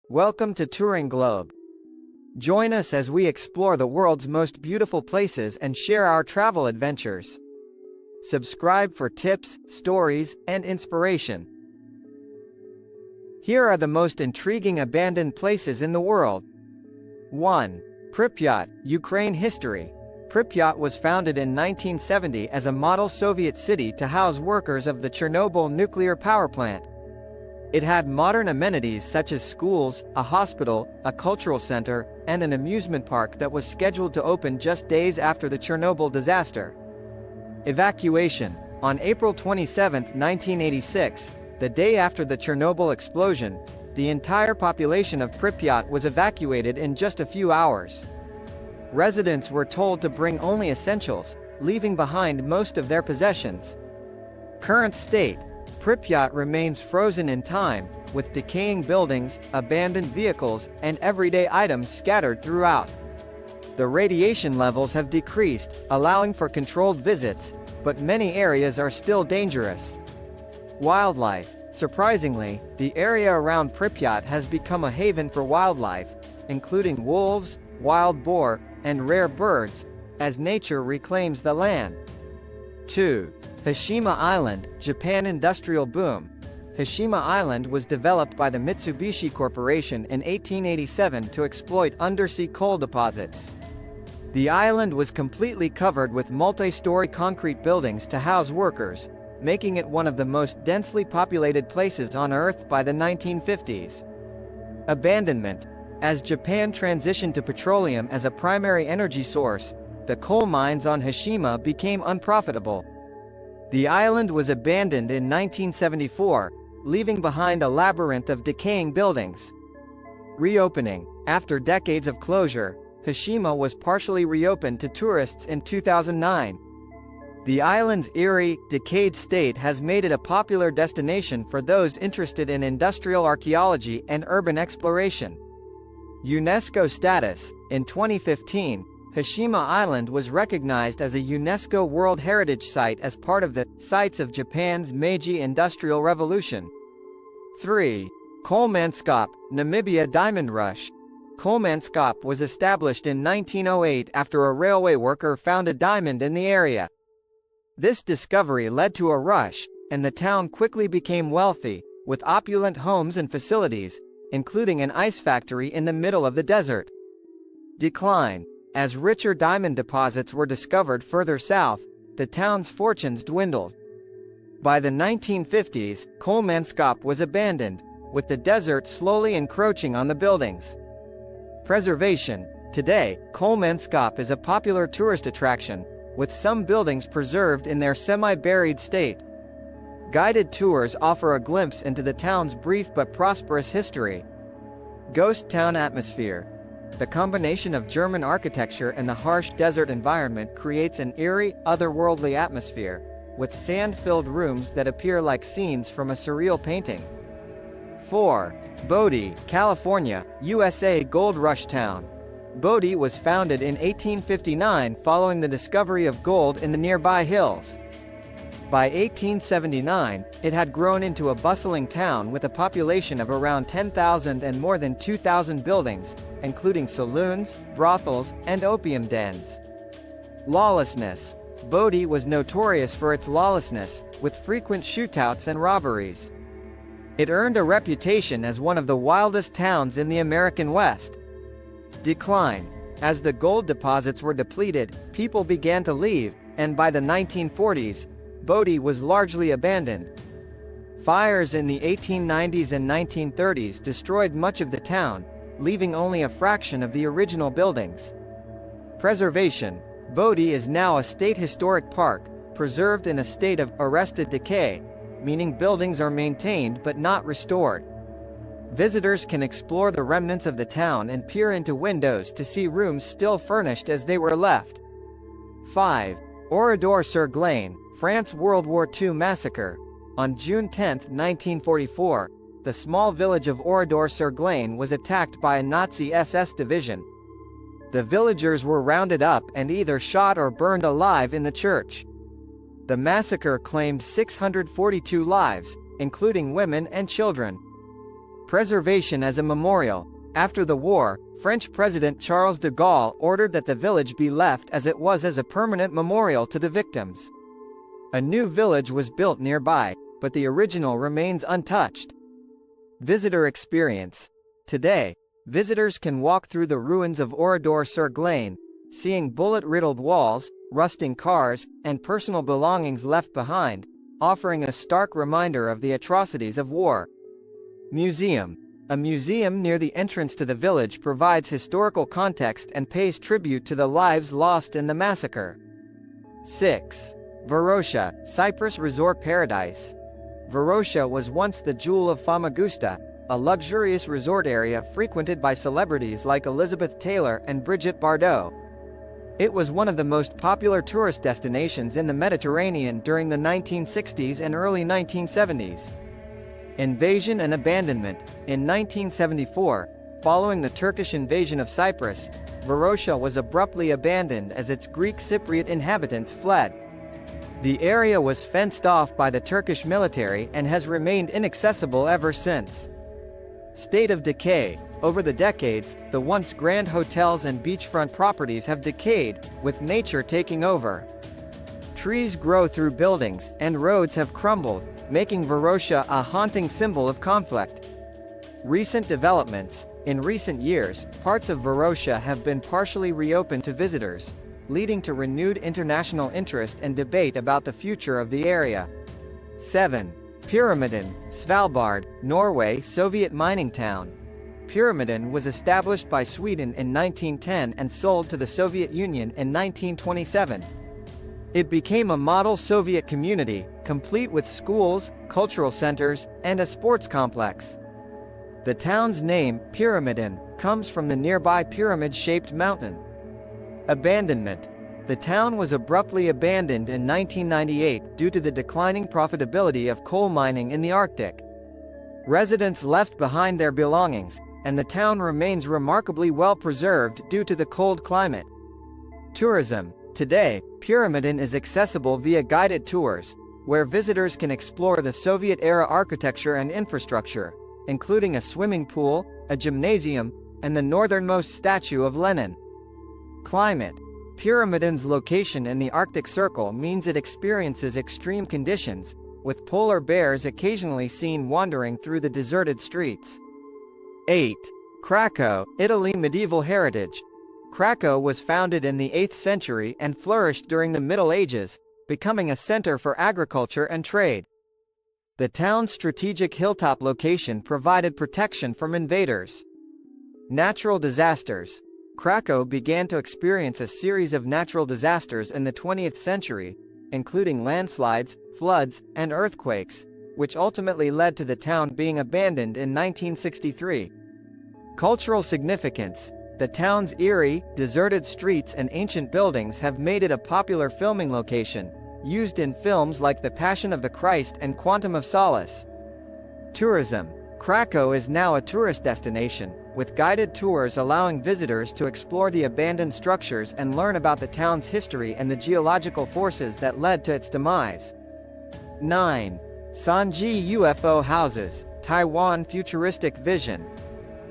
Welcome to Touring Globe. Join us as we explore the world's most beautiful places and share our travel adventures. Subscribe for tips, stories, and inspiration. Here are the most intriguing abandoned places in the world. 1. Pripyat, Ukraine history. Pripyat was founded in 1970 as a model Soviet city to house workers of the Chernobyl nuclear power plant. It had modern amenities such as schools, a hospital, a cultural center, and an amusement park that was scheduled to open just days after the Chernobyl disaster. Evacuation. On April 27, 1986, the day after the Chernobyl explosion, the entire population of Pripyat was evacuated in just a few hours. Residents were told to bring only essentials, leaving behind most of their possessions. Current state. Pripyat remains frozen in time, with decaying buildings, abandoned vehicles, and everyday items scattered throughout. The radiation levels have decreased, allowing for controlled visits, but many areas are still dangerous. Wildlife. Surprisingly, the area around Pripyat has become a haven for wildlife, including wolves, wild boar, and rare birds, as nature reclaims the land. 2. Hashima Island, Japan industrial boom. Hashima Island was developed by the Mitsubishi Corporation in 1887 to exploit undersea coal deposits. The island was completely covered with multi-story concrete buildings to house workers, making it one of the most densely populated places on Earth by the 1950s. Abandonment. As Japan transitioned to petroleum as a primary energy source, the coal mines on Hashima became unprofitable. The island was abandoned in 1974, leaving behind a labyrinth of decaying buildings. Reopening. After decades of closure, Hashima was partially reopened to tourists in 2009. The island's eerie, decayed state has made it a popular destination for those interested in industrial archaeology and urban exploration. UNESCO status. In 2015, Hashima Island was recognized as a UNESCO World Heritage Site as part of the Sites of Japan's Meiji Industrial Revolution. 3. Kolmanskop, Namibia Diamond Rush. Kolmanskop was established in 1908 after a railway worker found a diamond in the area. This discovery led to a rush, and the town quickly became wealthy, with opulent homes and facilities, including an ice factory in the middle of the desert. Decline. As richer diamond deposits were discovered further south, the town's fortunes dwindled. By the 1950s, Kolmanskop was abandoned, with the desert slowly encroaching on the buildings. Preservation. Today, Kolmanskop is a popular tourist attraction, with some buildings preserved in their semi-buried state. Guided tours offer a glimpse into the town's brief but prosperous history. Ghost town atmosphere. The combination of German architecture and the harsh desert environment creates an eerie, otherworldly atmosphere, with sand-filled rooms that appear like scenes from a surreal painting. 4. Bodie, California, USA Gold Rush Town. Bodie was founded in 1859 following the discovery of gold in the nearby hills. By 1879, it had grown into a bustling town with a population of around 10,000 and more than 2,000 buildings, including saloons, brothels, and opium dens. Lawlessness. Bodie was notorious for its lawlessness, with frequent shootouts and robberies. It earned a reputation as one of the wildest towns in the American West. Decline. As the gold deposits were depleted, people began to leave, and by the 1940s, Bodie was largely abandoned. Fires in the 1890s and 1930s destroyed much of the town, leaving only a fraction of the original buildings. Preservation. Bodie is now a state historic park, preserved in a state of arrested decay, meaning buildings are maintained but not restored. Visitors can explore the remnants of the town and peer into windows to see rooms still furnished as they were left. 5. Oradour-sur-Glane, France World War II massacre. On June 10, 1944, the small village of Oradour-sur-Glane was attacked by a Nazi SS division. The villagers were rounded up and either shot or burned alive in the church. The massacre claimed 642 lives, including women and children. Preservation as a memorial. After the war, French President Charles de Gaulle ordered that the village be left as it was as a permanent memorial to the victims. A new village was built nearby, but the original remains untouched. Visitor experience. Today, visitors can walk through the ruins of Oradour-sur-Glane, seeing bullet-riddled walls, rusting cars, and personal belongings left behind, offering a stark reminder of the atrocities of war. Museum. A museum near the entrance to the village provides historical context and pays tribute to the lives lost in the massacre. 6. Varosha, Cyprus resort paradise. Varosha was once the jewel of Famagusta, a luxurious resort area frequented by celebrities like Elizabeth Taylor and Brigitte Bardot. It was one of the most popular tourist destinations in the Mediterranean during the 1960s and early 1970s. Invasion and abandonment. In 1974, following the Turkish invasion of Cyprus, Varosha was abruptly abandoned as its Greek Cypriot inhabitants fled. The area was fenced off by the Turkish military and has remained inaccessible ever since. State of decay. Over the decades, the once grand hotels and beachfront properties have decayed, with nature taking over. Trees grow through buildings, and roads have crumbled, making Varosha a haunting symbol of conflict. Recent developments. In recent years, parts of Varosha have been partially reopened to visitors, leading to renewed international interest and debate about the future of the area. 7. Pyramiden, Svalbard, Norway Soviet mining town. Pyramiden was established by Sweden in 1910 and sold to the Soviet Union in 1927. It became a model Soviet community, complete with schools, cultural centers, and a sports complex. The town's name, Pyramiden, comes from the nearby pyramid-shaped mountain. Abandonment. The town was abruptly abandoned in 1998 due to the declining profitability of coal mining in the Arctic. Residents left behind their belongings, and the town remains remarkably well preserved due to the cold climate. Tourism. Today, Pyramiden is accessible via guided tours, where visitors can explore the Soviet-era architecture and infrastructure, including a swimming pool, a gymnasium, and the northernmost statue of Lenin. Climate. Pyramiden's location in the Arctic Circle means it experiences extreme conditions, with polar bears occasionally seen wandering through the deserted streets. 8. Krakow, Italy medieval heritage. Krakow was founded in the 8th century and flourished during the Middle Ages, becoming a center for agriculture and trade. The town's strategic hilltop location provided protection from invaders. Natural disasters. Krakow began to experience a series of natural disasters in the 20th century, including landslides, floods, and earthquakes, which ultimately led to the town being abandoned in 1963. Cultural significance. The town's eerie, deserted streets and ancient buildings have made it a popular filming location, used in films like The Passion of the Christ and Quantum of Solace. Tourism. Krakow is now a tourist destination, with guided tours allowing visitors to explore the abandoned structures and learn about the town's history and the geological forces that led to its demise. 9. Sanji UFO houses, Taiwan futuristic vision.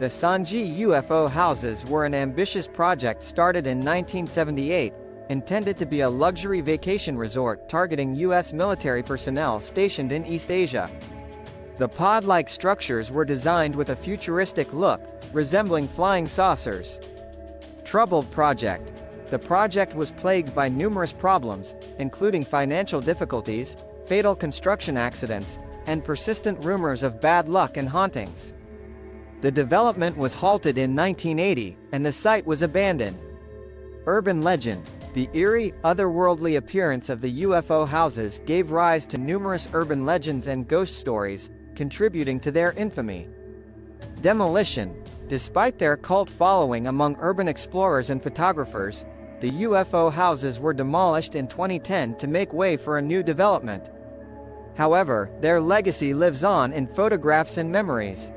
The Sanji UFO houses were an ambitious project started in 1978, intended to be a luxury vacation resort targeting U.S. military personnel stationed in East Asia. The pod-like structures were designed with a futuristic look, resembling flying saucers. Troubled project. The project was plagued by numerous problems, including financial difficulties, fatal construction accidents, and persistent rumors of bad luck and hauntings. The development was halted in 1980, and the site was abandoned. Urban legend. The eerie, otherworldly appearance of the UFO houses gave rise to numerous urban legends and ghost stories, contributing to their infamy. Demolition. Despite their cult following among urban explorers and photographers, the UFO houses were demolished in 2010 to make way for a new development. However, their legacy lives on in photographs and memories.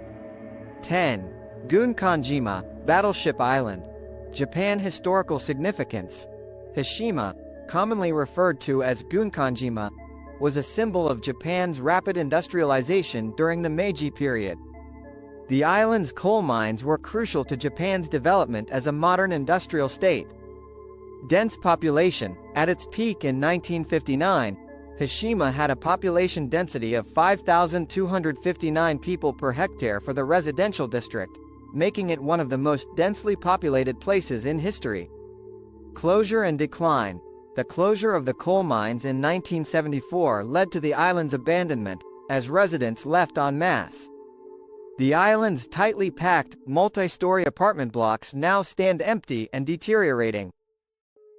10. Gunkanjima, Battleship Island. Japan historical significance. Hishima, commonly referred to as Gunkanjima, was a symbol of Japan's rapid industrialization during the Meiji period. The island's coal mines were crucial to Japan's development as a modern industrial state. Dense population. At its peak in 1959, Hashima had a population density of 5,259 people per hectare for the residential district, making it one of the most densely populated places in history. Closure and decline. The closure of the coal mines in 1974 led to the island's abandonment, as residents left en masse. The island's tightly packed, multi-story apartment blocks now stand empty and deteriorating.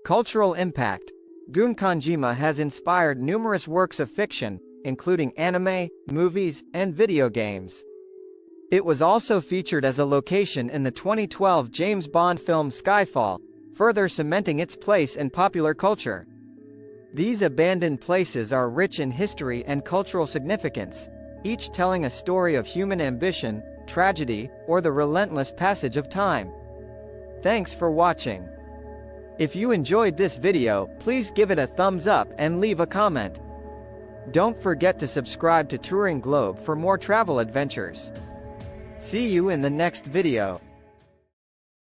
Cultural impact. Gunkanjima has inspired numerous works of fiction, including anime, movies, and video games. It was also featured as a location in the 2012 James Bond film Skyfall, further cementing its place in popular culture. These abandoned places are rich in history and cultural significance, each telling a story of human ambition, tragedy, or the relentless passage of time. Thanks for watching. If you enjoyed this video, please give it a thumbs up and leave a comment. Don't forget to subscribe to Touring Globe for more travel adventures. See you in the next video.